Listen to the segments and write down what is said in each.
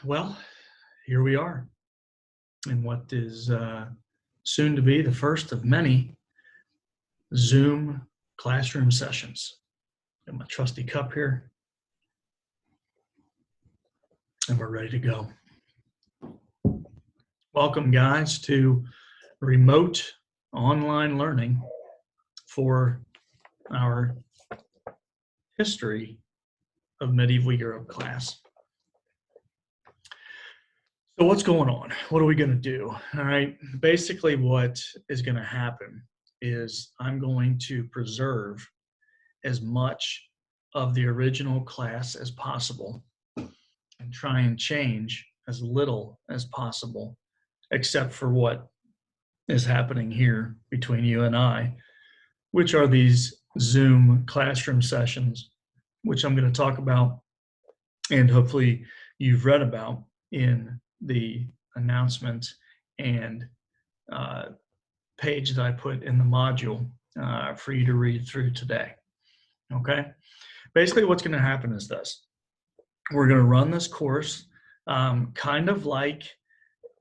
Well, here we are in what is soon to be the first of many Zoom classroom sessions. Got my trusty cup here, and we're ready to go. Welcome, guys, to remote online learning for our history of medieval Europe class. So what's going on? What are we going to do? All right. Basically, what is going to happen is I'm going to preserve as much of the original class as possible and try and change as little as possible, except for what is happening here between you and I, which are these Zoom classroom sessions, which I'm going to talk about and hopefully you've read about in the announcement and page that I put in the module for you to read through today. Okay? Basically, what's going to happen is this. We're going to run this course kind of like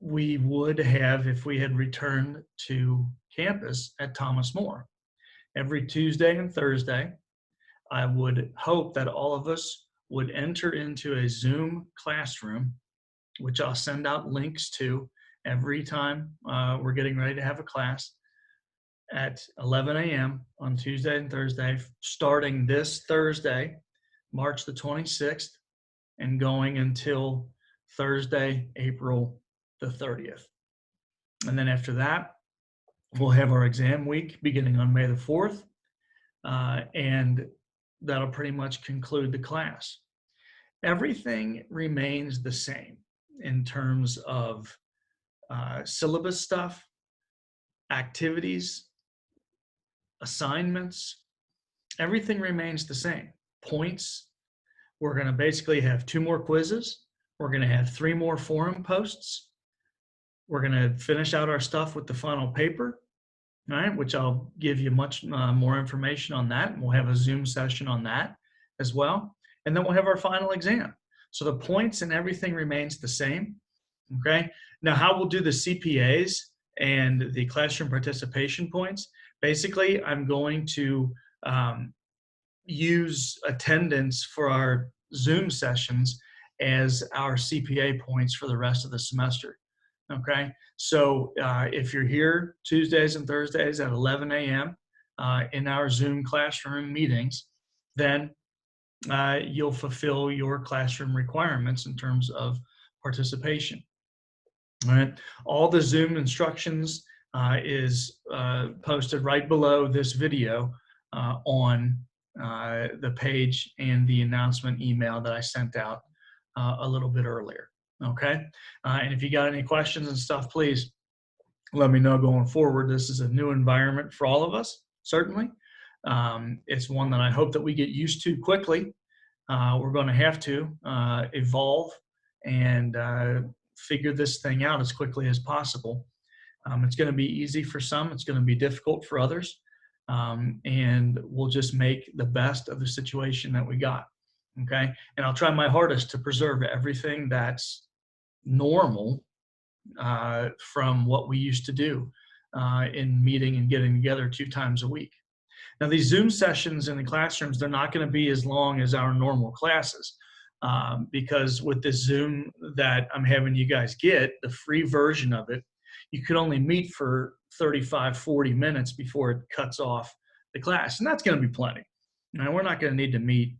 we would have if we had returned to campus at Thomas More. Every Tuesday and Thursday, I would hope that all of us would enter into a Zoom classroom, which I'll send out links to every time we're getting ready to have a class at 11 a.m. on Tuesday and Thursday, starting this Thursday, March the 26th, and going until Thursday, April the 30th. And then after that, we'll have our exam week beginning on May the 4th, and that'll pretty much conclude the class. Everything remains the same in terms of syllabus stuff, activities, assignments. Everything remains the same. Points. We're going to basically have 2 more quizzes. We're going to have 3 more forum posts. We're going to finish out our stuff with the final paper, all right, which I'll give you much more information on that. We'll have a Zoom session on that as well. And then we'll have our final exam. So the points and everything remains the same, okay? Now, how we'll do the CPAs and the classroom participation points, basically, I'm going to use attendance for our Zoom sessions as our CPA points for the rest of the semester. Okay, so if you're here Tuesdays and Thursdays at 11 a.m. In our Zoom classroom meetings, then you'll fulfill your classroom requirements in terms of participation. All right, all the Zoom instructions is posted right below this video on the page and the announcement email that I sent out a little bit earlier. Okay, and if you got any questions and stuff, please let me know going forward. This is a new environment for all of us, certainly. It's one that I hope that we get used to quickly. We're going to have to evolve and figure this thing out as quickly as possible. It's going to be easy for some. It's going to be difficult for others. And we'll just make the best of the situation that we got. Okay. And I'll try my hardest to preserve everything that's normal from what we used to do in meeting and getting together 2 times a week. Now, these Zoom sessions in the classrooms, they're not going to be as long as our normal classes because with this Zoom that I'm having you guys get, the free version of it, you could only meet for 35, 40 minutes before it cuts off the class. And that's going to be plenty. Now, we're not going to need to meet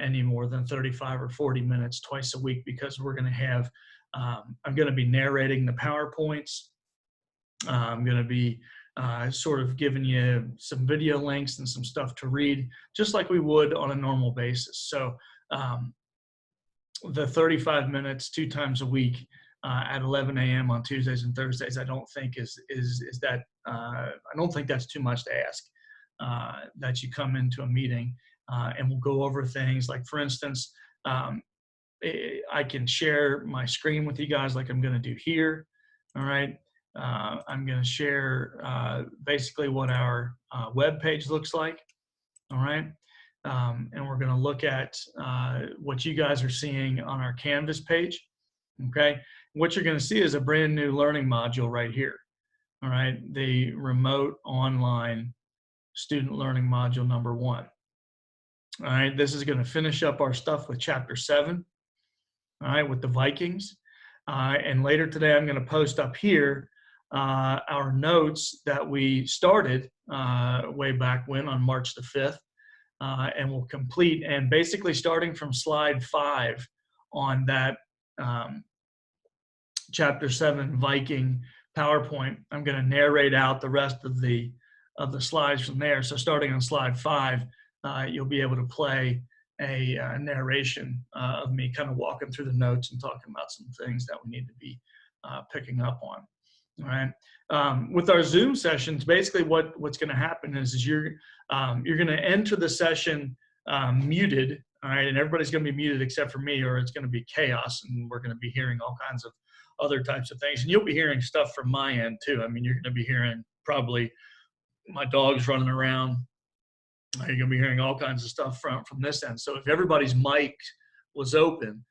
any more than 35 or 40 minutes twice a week because we're going to have, I'm going to be narrating the PowerPoints. I'm going to be sort of giving you some video links and some stuff to read, just like we would on a normal basis. So the 35 minutes 2 times a week at 11 a.m. on Tuesdays and Thursdays, I don't think is that I don't think that's too much to ask. That you come into a meeting and we'll go over things like, for instance, I can share my screen with you guys like I'm going to do here. All right. I'm going to share basically what our web page looks like. All right. And we're going to look at what you guys are seeing on our Canvas page. Okay, what you're going to see is a brand new learning module right here. All right, the remote online student learning module number 1. All right, this is going to finish up our stuff with chapter 7. All right, with the Vikings. And later today, I'm going to post up here our notes that we started way back when on March the 5th. And we'll complete, and basically starting from slide 5 on that chapter 7 Viking PowerPoint, I'm going to narrate out the rest of the slides from there. So starting on slide 5, you'll be able to play a narration of me kind of walking through the notes and talking about some things that we need to be picking up on. All right. With our Zoom sessions, basically what's going to happen is you're going to enter the session muted. All right, and everybody's going to be muted except for me, or it's going to be chaos, and we're going to be hearing all kinds of other types of things. And you'll be hearing stuff from my end too. I mean, you're going to be hearing probably my dogs running around. You're going to be hearing all kinds of stuff from this end. So if everybody's mic was open,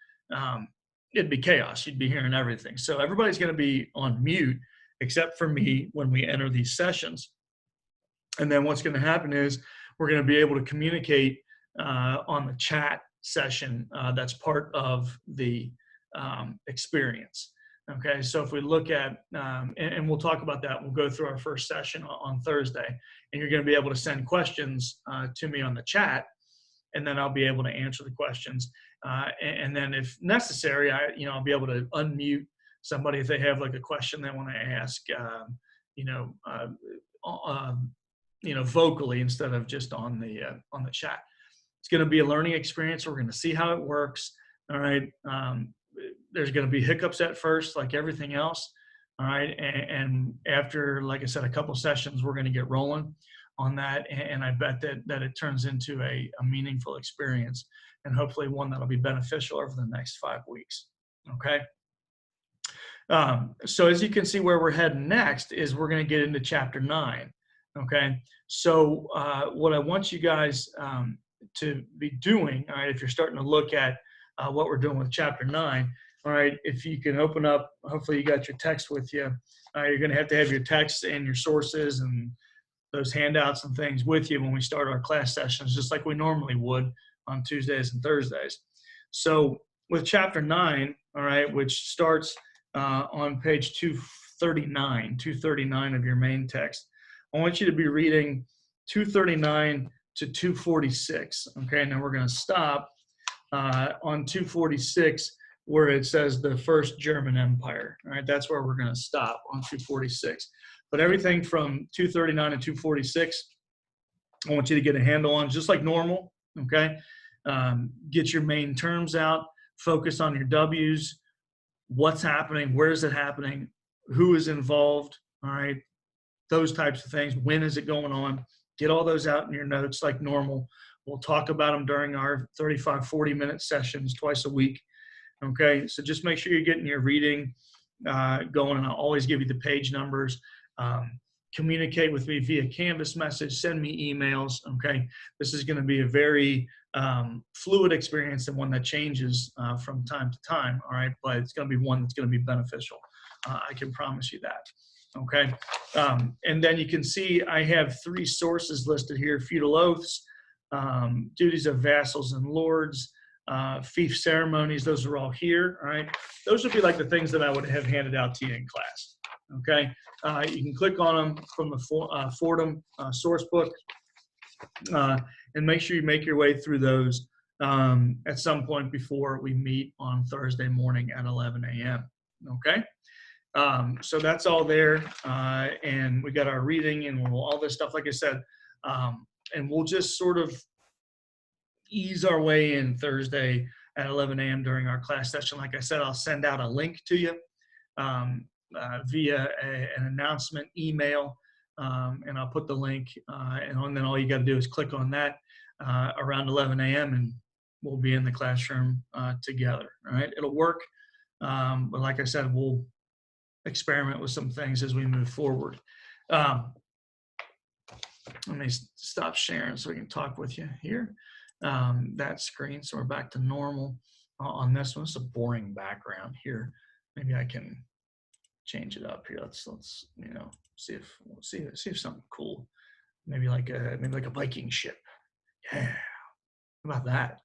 it'd be chaos. You'd be hearing everything. So everybody's going to be on mute except for me when we enter these sessions. And then what's going to happen is we're going to be able to communicate on the chat session that's part of the experience. Okay, so if we look at, and we'll talk about that, we'll go through our first session on Thursday, and you're going to be able to send questions to me on the chat, and then I'll be able to answer the questions. And then if necessary, I'll be able to unmute somebody if they have like a question they want to ask, vocally instead of just on the chat. It's going to be a learning experience. We're going to see how it works. All right. There's going to be hiccups at first, like everything else. All right. And after, like I said, a couple sessions, we're going to get rolling on that. And I bet that it turns into a meaningful experience, and hopefully one that'll be beneficial over the next 5 weeks. Okay. So as you can see, where we're heading next is we're going to get into chapter 9. Okay. So what I want you guys to be doing, all right, if you're starting to look at what we're doing with chapter 9, all right, if you can open up, hopefully you got your text with you. You're going to have your text and your sources and those handouts and things with you when we start our class sessions, just like we normally would on Tuesdays and Thursdays. So with chapter 9, all right, which starts on page 239 of your main text, I want you to be reading 239 to 246. Okay, now we're going to stop on 246 where it says the First German Empire. All right, that's where we're going to stop on 246. But everything from 239 to 246, I want you to get a handle on just like normal. Okay, get your main terms out, focus on your W's, what's happening, where is it happening, who is involved, all right, those types of things, when is it going on, get all those out in your notes like normal. We'll talk about them during our 35, 40-minute sessions twice a week, okay? So just make sure you're getting your reading going, and I'll always give you the page numbers. Communicate with me via Canvas message, send me emails, okay? This is gonna be a very fluid experience and one that changes from time to time, all right? But it's gonna be one that's gonna be beneficial. I can promise you that, okay? And then you can see I have 3 sources listed here: feudal oaths, duties of vassals and lords, fief ceremonies. Those are all here, all right? Those would be like the things that I would have handed out to you in class, okay? You can click on them from the Fordham source book, and make sure you make your way through those at some point before we meet on Thursday morning at 11 a.m., okay? So that's all there, and we got our reading and all this stuff, like I said, and we'll just sort of ease our way in Thursday at 11 a.m. during our class session. Like I said, I'll send out a link to you via an announcement email, and I'll put the link, and then all you got to do is click on that around 11 a.m. and we'll be in the classroom together. All right, it'll work, but like I said, we'll experiment with some things as we move forward. Let me stop sharing so we can talk with you here. That screen, so we're back to normal on this one. It's a boring background here. Maybe I can change it up here. Let's you know, see if something cool. Maybe like a Viking ship. Yeah. How about that?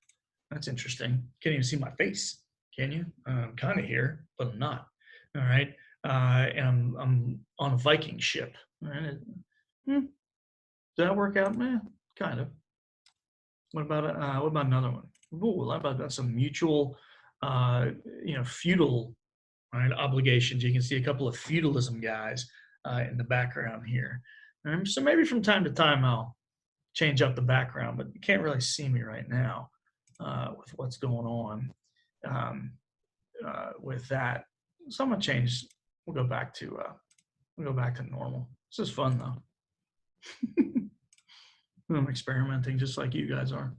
That's interesting. Can't even see my face, can you? I'm kind of here, but I'm not. All right. And I'm on a Viking ship. All right. Does that work out, man? Kind of. What about another one? Ooh, how about some mutual, you know, feudal, right, obligations? You can see a couple of feudalism guys in the background here. So maybe from time to time I'll change up the background, but you can't really see me right now with what's going on with that. So I'm gonna change. We'll go back to normal. This is fun though. I'm experimenting just like you guys are.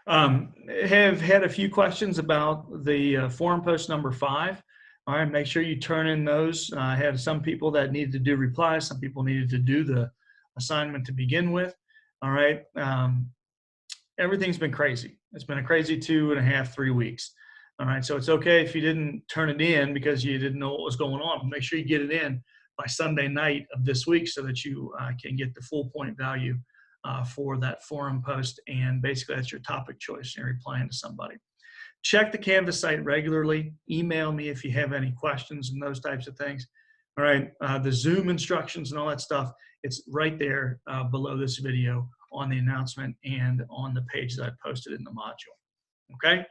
Have had a few questions about the forum post number 5. All right, make sure you turn in those. I had some people that needed to do replies. Some people needed to do the assignment to begin with. All right. Everything's been crazy. It's been a crazy 2.5, 3 weeks. All right. So it's okay if you didn't turn it in because you didn't know what was going on. Make sure you get it in by Sunday night of this week so that you can get the full point value for that forum post. And basically that's your topic choice. You're replying to somebody. Check the Canvas site regularly. Email me if you have any questions and those types of things. All right, the Zoom instructions and all that stuff, it's right there below this video on the announcement and on the page that I posted in the module. Okay?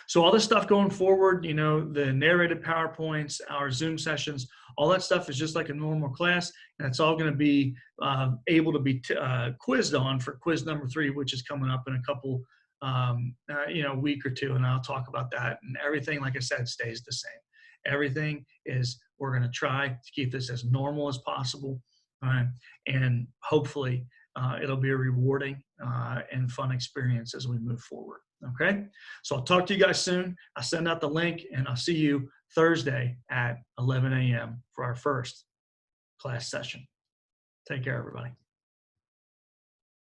So all this stuff going forward, you know, the narrated PowerPoints, our Zoom sessions, all that stuff is just like a normal class, and it's all going to be able to be quizzed on for quiz number 3, which is coming up in a couple, you know, week or two, and I'll talk about that. And everything, like I said, stays the same. Everything is, we're going to try to keep this as normal as possible, and hopefully it'll be a rewarding and fun experience as we move forward. Okay, so I'll talk to you guys soon. I'll send out the link, and I'll see you Thursday at 11 a.m. for our first class session. Take care, everybody.